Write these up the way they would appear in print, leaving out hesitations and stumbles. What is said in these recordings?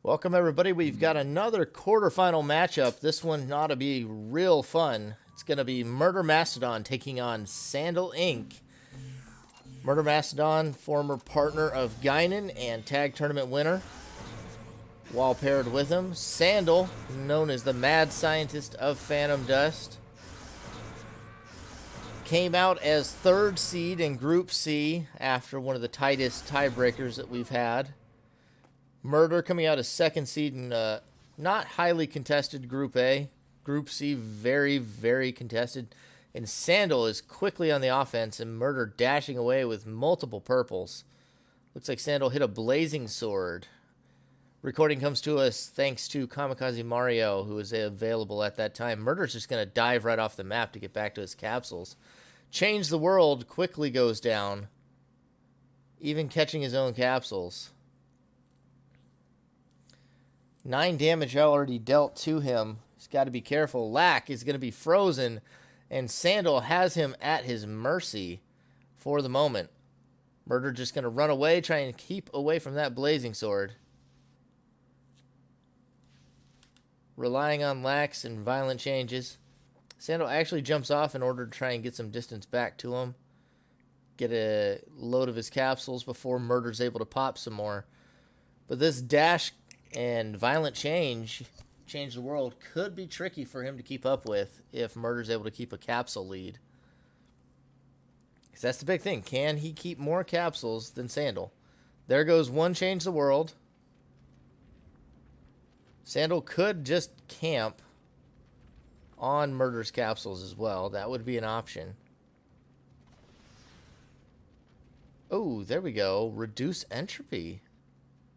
Welcome, everybody. We've got another quarterfinal matchup. This one ought to be real fun. It's going to be Murder Mastodon taking on Sandal Inc. Murder Mastodon, former partner of Guinan and tag tournament winner. While paired with him, Sandal, known as the mad scientist of Phantom Dust. Came out as third seed in Group C after one of the tightest tiebreakers that we've had. Murder coming out as second seed in not highly contested Group A. Group C, very, very contested. And Sandal is quickly on the offense, and Murder dashing away with multiple purples. Looks like Sandal hit a blazing sword. Recording comes to us thanks to Kamikaze Mario, who was available at that time. Murder's just going to dive right off the map to get back to his capsules. Change the World quickly goes down, even catching his own capsules. 9 damage already dealt to him. He's got to be careful. Lack is going to be frozen, and Sandal has him at his mercy for the moment. Murder just going to run away, try and keep away from that blazing sword. Relying on Lax and violent changes. Sandal actually jumps off in order to try and get some distance back to him. Get a load of his capsules before Murder's able to pop some more. But this dash and violent change the world could be tricky for him to keep up with if Murder's able to keep a capsule lead. Because that's the big thing. Can he keep more capsules than Sandal? There goes one change the world. Sandal could just camp on Murder's capsules as well. That would be an option. Oh, there we go. Reduce entropy.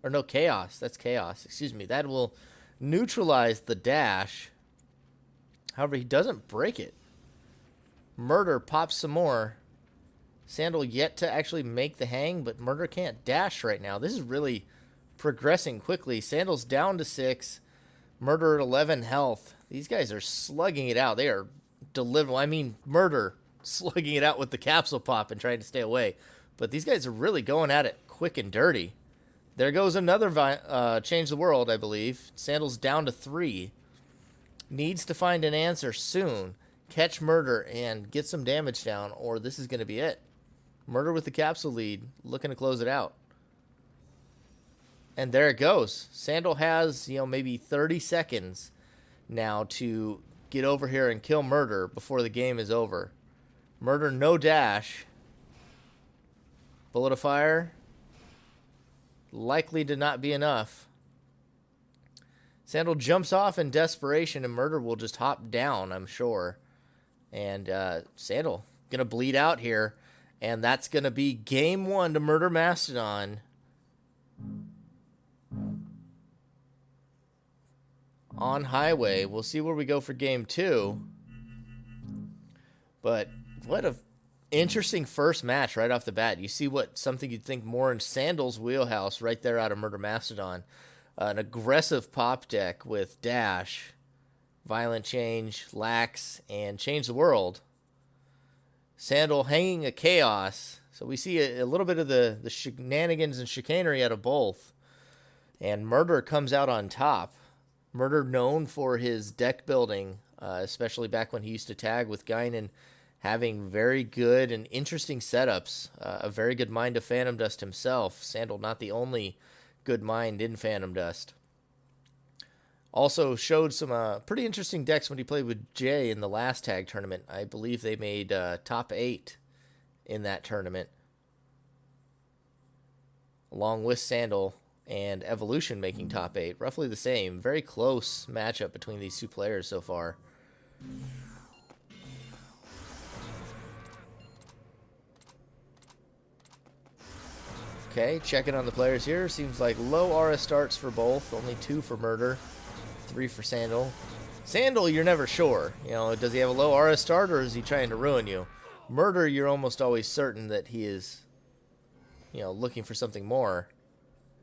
Or no, chaos. That's chaos. Excuse me. That will neutralize the dash. However, he doesn't break it. Murder pops some more. Sandal yet to actually make the hang, but Murder can't dash right now. This is really progressing quickly. Sandal's down to 6. Murder at 11 health. These guys are slugging it out. They are Murder slugging it out with the capsule pop and trying to stay away. But these guys are really going at it quick and dirty. There goes another change the world, I believe. Sandal's down to 3. Needs to find an answer soon. Catch Murder and get some damage down, or this is going to be it. Murder with the capsule lead, looking to close it out. And there it goes. Sandal has, maybe 30 seconds now to get over here and kill Murder before the game is over. Murder, no dash. Bullet of fire. Likely to not be enough. Sandal jumps off in desperation, and Murder will just hop down, I'm sure. And Sandal going to bleed out here. And that's going to be game 1 to Murder Mastodon. On highway. We'll see where we go for game 2. But what a interesting first match right off the bat. You see something you'd think more in Sandal's wheelhouse right there out of Murder Mastodon. An aggressive pop deck with dash, violent change, lax, and change the world. Sandal hanging a chaos. So we see a little bit of the shenanigans and chicanery out of both. And Murder comes out on top. Murder known for his deck building, especially back when he used to tag with Guinan, having very good and interesting setups. A very good mind of Phantom Dust himself. Sandal not the only good mind in Phantom Dust. Also showed some pretty interesting decks when he played with Jay in the last tag tournament. I believe they made top 8 in that tournament. Along with Sandal and Evolution making top 8. Roughly the same. Very close matchup between these two players so far. Okay, checking on the players here. Seems like low aura starts for both. Only 2 for Murder. 3 for Sandal. Sandal, you're never sure. Does he have a low aura start, or is he trying to ruin you? Murder, you're almost always certain that he is, looking for something more.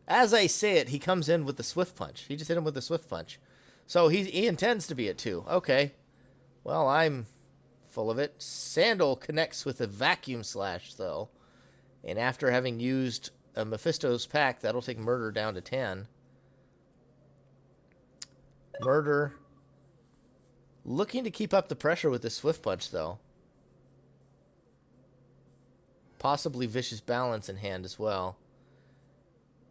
As I say it, he comes in with the Swift Punch. He just hit him with the Swift Punch. So he intends to be at 2. Okay. Well, I'm full of it. Sandal connects with a Vacuum Slash, though. And after having used a Mephisto's pack, that'll take Murder down to 10. Murder looking to keep up the pressure with the Swift Punch, though. Possibly Vicious Balance in hand as well.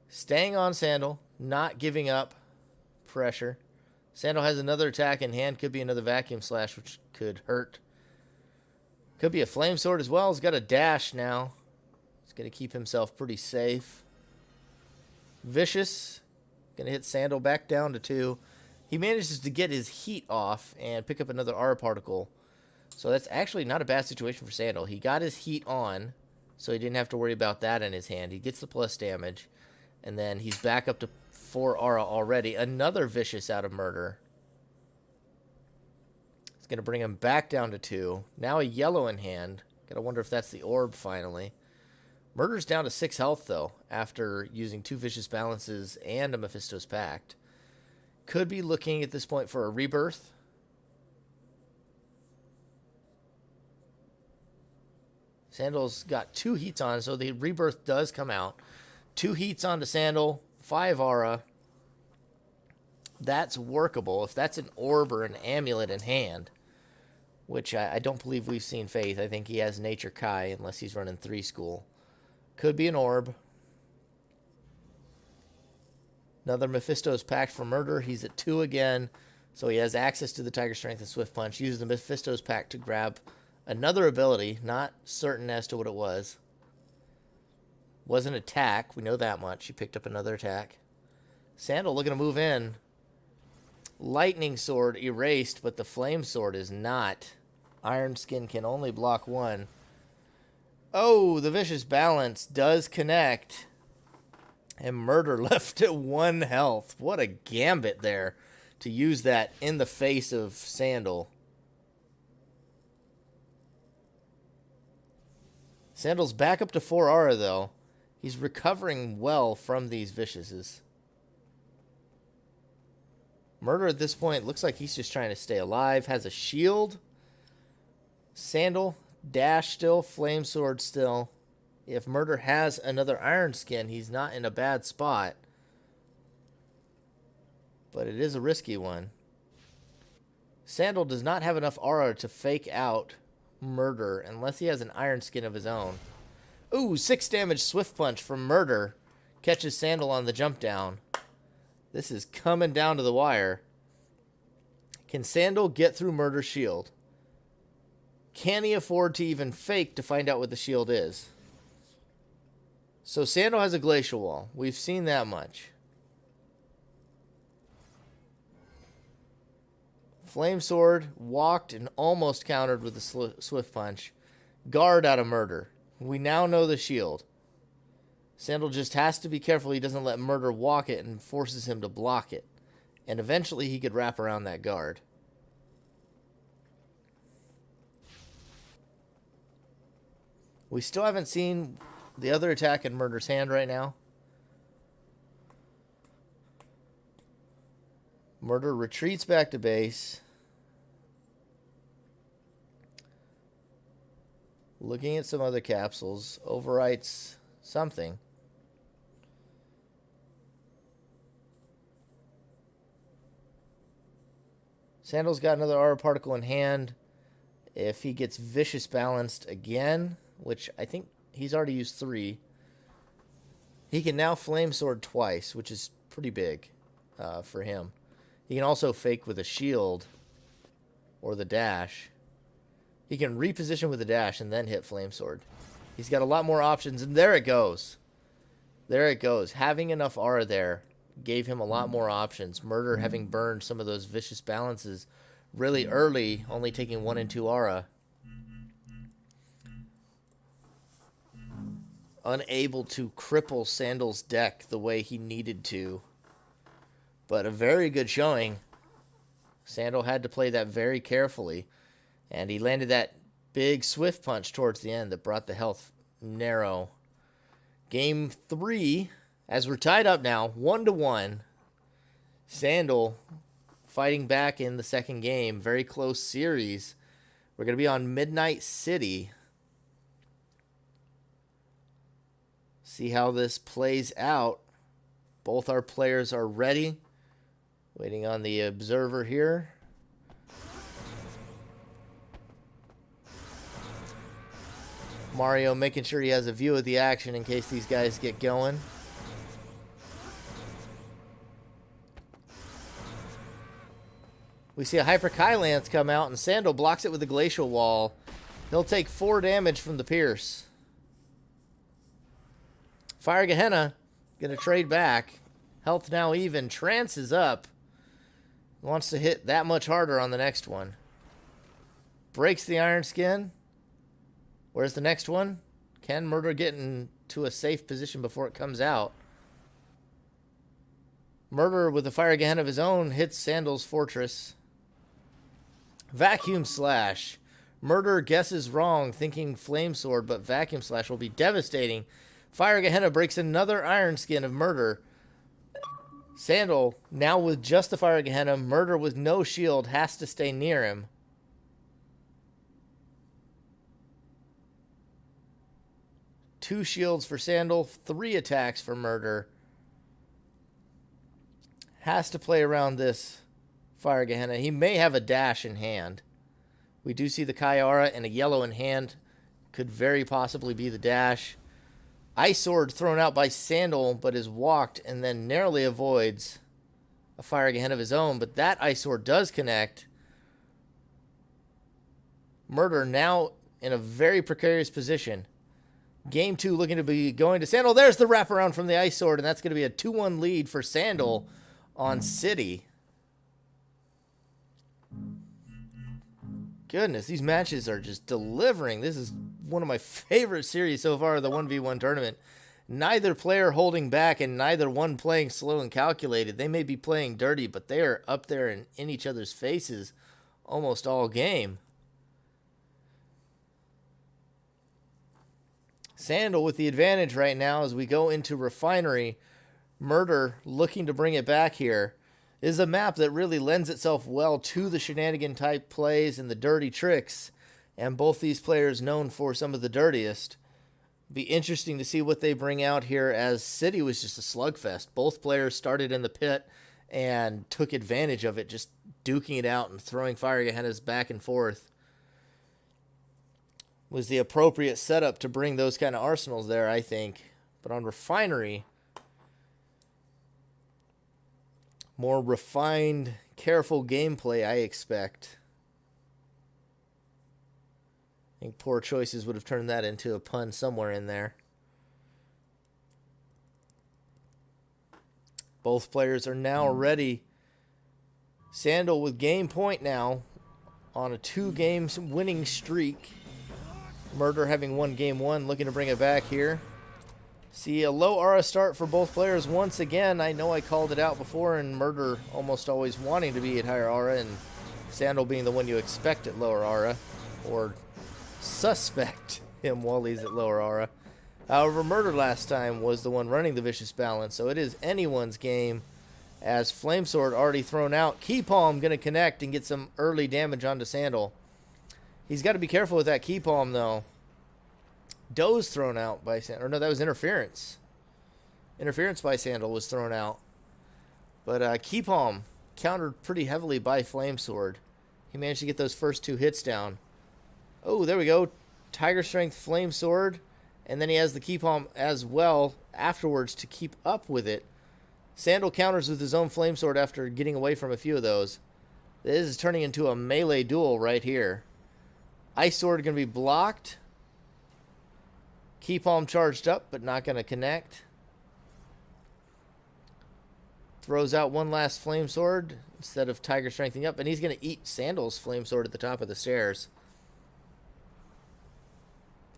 Staying on Sandal, not giving up pressure. Sandal has another attack in hand. Could be another Vacuum Slash, which could hurt. Could be a Flame Sword as well. He's got a dash now. He's going to keep himself pretty safe. Vicious. Going to hit Sandal back down to 2. He manages to get his heat off and pick up another Aura Particle. So that's actually not a bad situation for Sandal. He got his heat on, so he didn't have to worry about that in his hand. He gets the plus damage. And then he's back up to 4 Aura already. Another Vicious out of Murder. It's going to bring him back down to 2. Now a yellow in hand. Gotta wonder if that's the orb finally. Murder's down to 6 health, though, after using 2 Vicious Balances and a Mephisto's Pact. Could be looking at this point for a rebirth. Sandal's got 2 heats on, so the rebirth does come out. 2 heats onto Sandal, 5 Aura. That's workable. If that's an orb or an amulet in hand, which I don't believe we've seen Faith. I think he has Nature Kai, unless he's running 3 school. Could be an orb. Another Mephisto's Pact for Murder. He's at 2 again, so he has access to the Tiger Strength and Swift Punch. Uses the Mephisto's Pact to grab another ability. Not certain as to what it was. Was an attack. We know that much. He picked up another attack. Sandal looking to move in. Lightning Sword erased, but the Flame Sword is not. Iron Skin can only block 1. Oh, the Vicious Balance does connect. And Murder left at 1 health. What a gambit there to use that in the face of Sandal. Sandal's back up to 4 Aura, though. He's recovering well from these Viciouses. Murder at this point looks like he's just trying to stay alive. Has a shield. Sandal, dash still, Flame Sword still. If Murder has another Iron Skin, he's not in a bad spot. But it is a risky one. Sandal does not have enough aura to fake out Murder unless he has an Iron Skin of his own. Ooh, 6 damage Swift Punch from Murder. Catches Sandal on the jump down. This is coming down to the wire. Can Sandal get through Murder's shield? Can he afford to even fake to find out what the shield is? So Sandal has a Glacial Wall. We've seen that much. Flame Sword walked and almost countered with the Swift Punch. Guard out of Murder. We now know the shield. Sandal just has to be careful he doesn't let Murder walk it and forces him to block it. And eventually he could wrap around that guard. We still haven't seen the other attack in Murder's hand right now. Murder retreats back to base. Looking at some other capsules. Overwrites something. Sandal's got another aura particle in hand. If he gets Vicious Balanced again, which I think he's already used 3, he can now Flame Sword twice, which is pretty big for him. He can also fake with a shield or the dash. He can reposition with the dash and then hit Flame Sword. He's got a lot more options, and there it goes. There it goes. Having enough aura there gave him a lot more options. Murder having burned some of those Vicious Balances really early, only taking 1 and 2 aura. Unable to cripple Sandal's deck the way he needed to. But a very good showing. Sandal had to play that very carefully. And he landed that big Swift Punch towards the end that brought the health narrow. Game 3, as we're tied up now, 1-1. Sandal fighting back in the second game. Very close series. We're going to be on Midnight City. See how this plays out. Both our players are ready Waiting on the observer here. Mario making sure he has a view of the action in case these guys get going. We see a Hyper Kai Lance come out, and Sandal blocks it with a Glacial Wall. He'll take 4 damage from the Pierce. Fire Gehenna going to trade back. Health now even. Trance is up. Wants to hit that much harder on the next one. Breaks the Iron Skin. Where's the next one? Can Murder get into a safe position before it comes out? Murder with a Fire Gehenna of his own hits Sandal's Fortress. Vacuum Slash. Murder guesses wrong, thinking Flame Sword, but Vacuum Slash will be devastating. Fire Gehenna breaks another Iron Skin of Murder. Sandal, now with just the Fire Gehenna, Murder with no shield, has to stay near him. Two shields for Sandal, 3 attacks for Murder. Has to play around this Fire Gehenna. He may have a dash in hand. We do see the Kyara and a yellow in hand. Could very possibly be the dash. Ice Sword thrown out by Sandal, but is walked and then narrowly avoids a Fire Gehenna of his own. But that Ice Sword does connect. Murder now in a very precarious position. Game 2 looking to be going to Sandal. There's the wraparound from the Ice Sword, and that's going to be a 2-1 lead for Sandal on City. Goodness, these matches are just delivering. This is one of my favorite series so far of the 1v1 tournament. Neither player holding back and neither one playing slow and calculated. They may be playing dirty, but they are up there and in each other's faces almost all game. Sandal with the advantage right now as we go into Refinery. Murder looking to bring it back here. Is a map that really lends itself well to the shenanigan type plays and the dirty tricks, and both these players known for some of the dirtiest. Be interesting to see what they bring out here, as City was just a slugfest. Both players started in the pit and took advantage of it, just duking it out and throwing Fire Gehennas back and forth. Was the appropriate setup to bring those kind of arsenals there, I think. But on Refinery, more refined, careful gameplay, I expect. I think poor choices would have turned that into a pun somewhere in there. Both players are now ready. Sandal with game point now on a 2-game winning streak. Murder having won game 1, looking to bring it back here. See a low aura start for both players once again. I know I called it out before, and Murder almost always wanting to be at higher aura, and Sandal being the one you expect at lower aura, or suspect him while he's at lower aura. However, Murder last time was the one running the Vicious Balance, so it is anyone's game, as Flame Sword already thrown out. Key Palm going to connect and get some early damage onto Sandal. He's got to be careful with that Key Palm, though. Doze thrown out by Sandal. Or no, that was Interference. Interference by Sandal was thrown out. But Key Palm countered pretty heavily by Flame Sword. He managed to get those first 2 hits down. Oh, there we go. Tiger Strength Flame Sword. And then he has the Key Palm as well afterwards to keep up with it. Sandal counters with his own Flame Sword after getting away from a few of those. This is turning into a melee duel right here. Ice Sword going to be blocked. Key Palm charged up, but not going to connect. Throws out one last Flame Sword instead of Tiger Strengthening up, and he's going to eat Sandal's Flame Sword at the top of the stairs.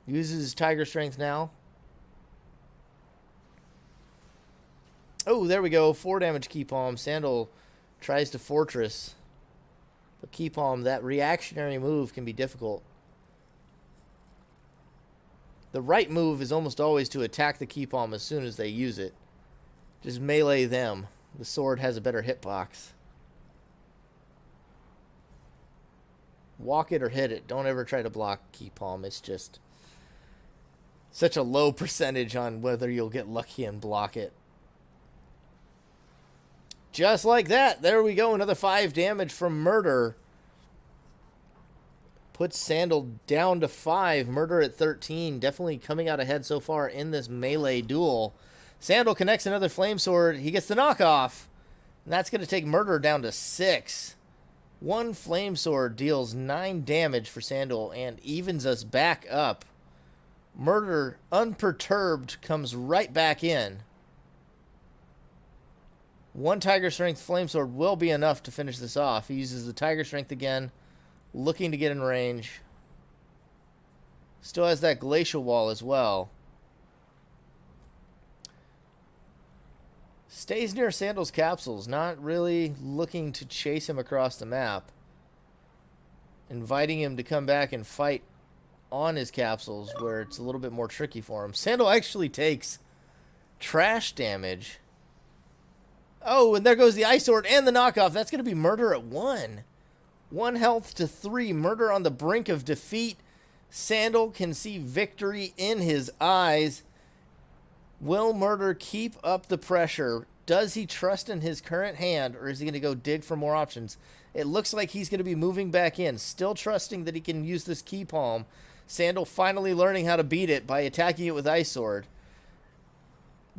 Uses his Tiger Strength now. Oh, there we go. 4 damage Key Palm. Sandal tries to Fortress. But Key Palm, that reactionary move can be difficult. The right move is almost always to attack the Key Palm as soon as they use it. Just melee them. The sword has a better hitbox. Walk it or hit it. Don't ever try to block Key Palm. It's just such a low percentage on whether you'll get lucky and block it. Just like that. There we go. Another 5 damage from Murder. Puts Sandal down to 5. Murder at 13. Definitely coming out ahead so far in this melee duel. Sandal connects another Flame Sword. He gets the knockoff. And that's going to take Murder down to 6. One Flame Sword deals 9 damage for Sandal and evens us back up. Murder, unperturbed, comes right back in. One Tiger Strength Flame Sword will be enough to finish this off. He uses the Tiger Strength again, looking to get in range. Still has that Glacial Wall as well. Stays near Sandal's capsules, not really looking to chase him across the map. Inviting him to come back and fight on his capsules where it's a little bit more tricky for him. Sandal actually takes trash damage. Oh, and there goes the Ice Sword and the knockoff. That's going to be Murder at 1. 1 health to 3. Murder on the brink of defeat. Sandal can see victory in his eyes. Will Murder keep up the pressure? Does he trust in his current hand, or is he going to go dig for more options? It looks like he's going to be moving back in, still trusting that he can use this Key Palm. Sandal finally learning how to beat it by attacking it with Ice Sword.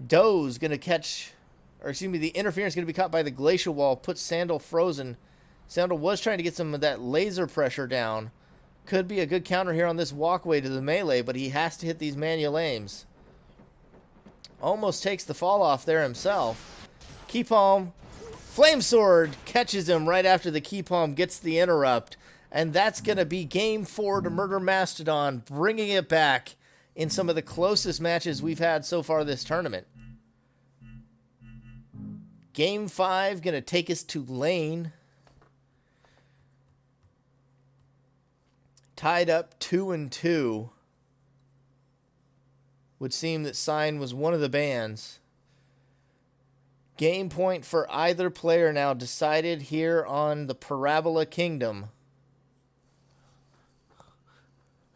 Doe's going to catch, or excuse me, the interference going to be caught by the Glacial Wall, puts Sandal frozen. Sandal was trying to get some of that laser pressure down. Could be a good counter here on this walkway to the melee, but he has to hit these manual aims. Almost takes the fall off there himself. Key Palm. Flame Sword catches him right after the Key Palm gets the interrupt. And that's going to be Game 4 to Murder Mastodon, bringing it back in some of the closest matches we've had so far this tournament. Game 5 going to take us to Lane. Tied up 2-2. Would seem that Sign was one of the bans. Game point for either player now decided here on the Parabola Kingdom.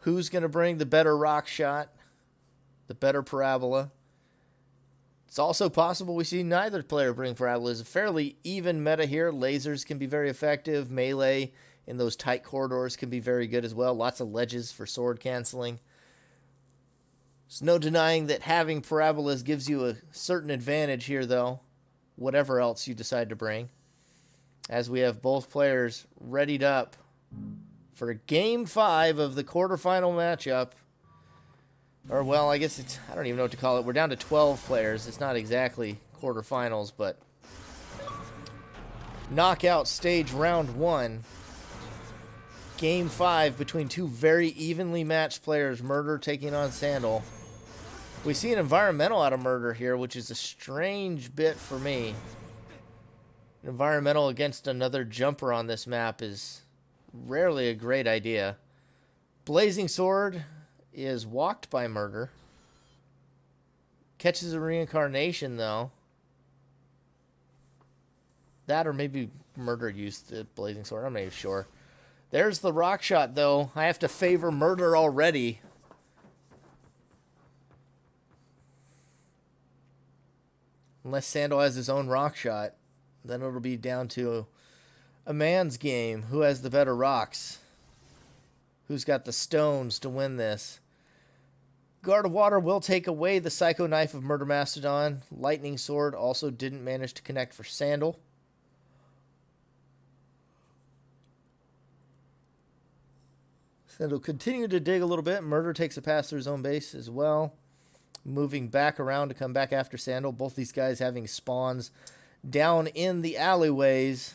Who's going to bring the better rock shot? The better parabola? It's also possible we see neither player bring parabola. It's a fairly even meta here. Lasers can be very effective. Melee in those tight corridors can be very good as well. Lots of ledges for sword canceling. There's no denying that having parabolas gives you a certain advantage here, though, whatever else you decide to bring. As we have both players readied up for Game 5 of the quarterfinal matchup. Or, well, I guess it's, I don't even know what to call it. We're down to 12 players. It's not exactly quarterfinals, but knockout stage round 1. Game 5 between two very evenly matched players. Murder taking on Sandal. We see an environmental out of Murder here, which is a strange bit for me. An environmental against another jumper on this map is rarely a great idea. Blazing Sword is walked by Murder. Catches a reincarnation, though. That or maybe Murder used the Blazing Sword. I'm not even sure. There's the rock shot, though. I have to favor Murder already. Unless Sandal has his own rock shot, then it'll be down to a man's game. Who has the better rocks? Who's got the stones to win this? Guard of Water will take away the Psycho Knife of Murder Mastodon. Lightning Sword also didn't manage to connect for Sandal. Sandal continue to dig a little bit. Murder takes a pass through his own base as well. Moving back around to come back after Sandal. Both these guys having spawns down in the alleyways.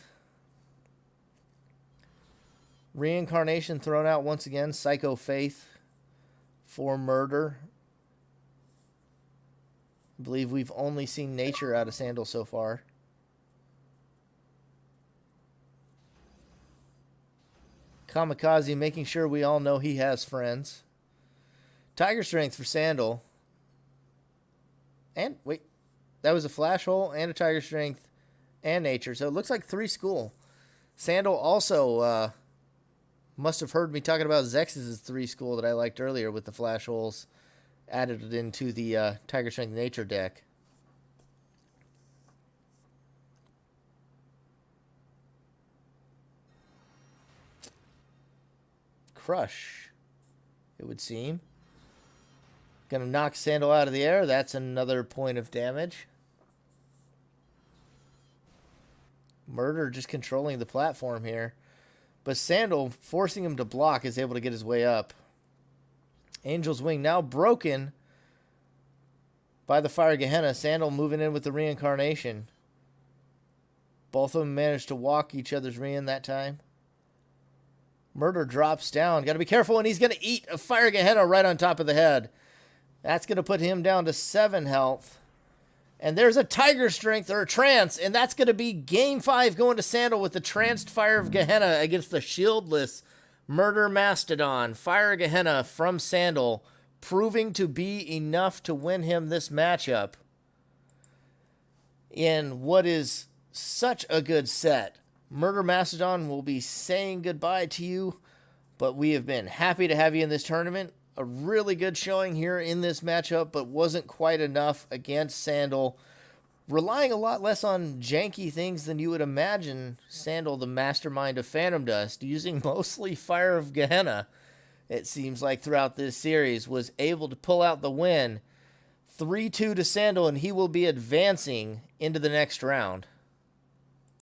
Reincarnation thrown out once again. Psycho Faith for Murder. I believe we've only seen nature out of Sandal so far. Kamikaze making sure we all know he has friends. Tiger Strength for Sandal. And, wait, that was a Flash Hole and a Tiger Strength and Nature. So it looks like 3 school. Sandal also must have heard me talking about Zex's 3 school that I liked earlier with the Flash Holes added into the Tiger Strength Nature deck. crush, it would seem. Gonna knock Sandal out of the air. That's another point of damage. Murder just controlling the platform here. But Sandal, forcing him to block, is able to get his way up. Angel's Wing now broken by the Fire Gehenna. Sandal moving in with the Reincarnation. Both of them managed to walk each other's Rein that time. Murder drops down. Got to be careful, and he's going to eat a Fire Gehenna right on top of the head. That's going to put him down to 7 health. And there's a Tiger Strength or a Trance, and that's going to be Game 5 going to Sandal with the Tranced Fire of Gehenna against the shieldless Murder Mastodon. Fire Gehenna from Sandal, proving to be enough to win him this matchup in what is such a good set. Murder Mastodon will be saying goodbye to you, but we have been happy to have you in this tournament. A really good showing here in this matchup, but wasn't quite enough against Sandal. Relying a lot less on janky things than you would imagine Sandal, the mastermind of Phantom Dust, using mostly Fire of Gehenna, it seems like throughout this series, was able to pull out the win. 3-2 to Sandal, and he will be advancing into the next round.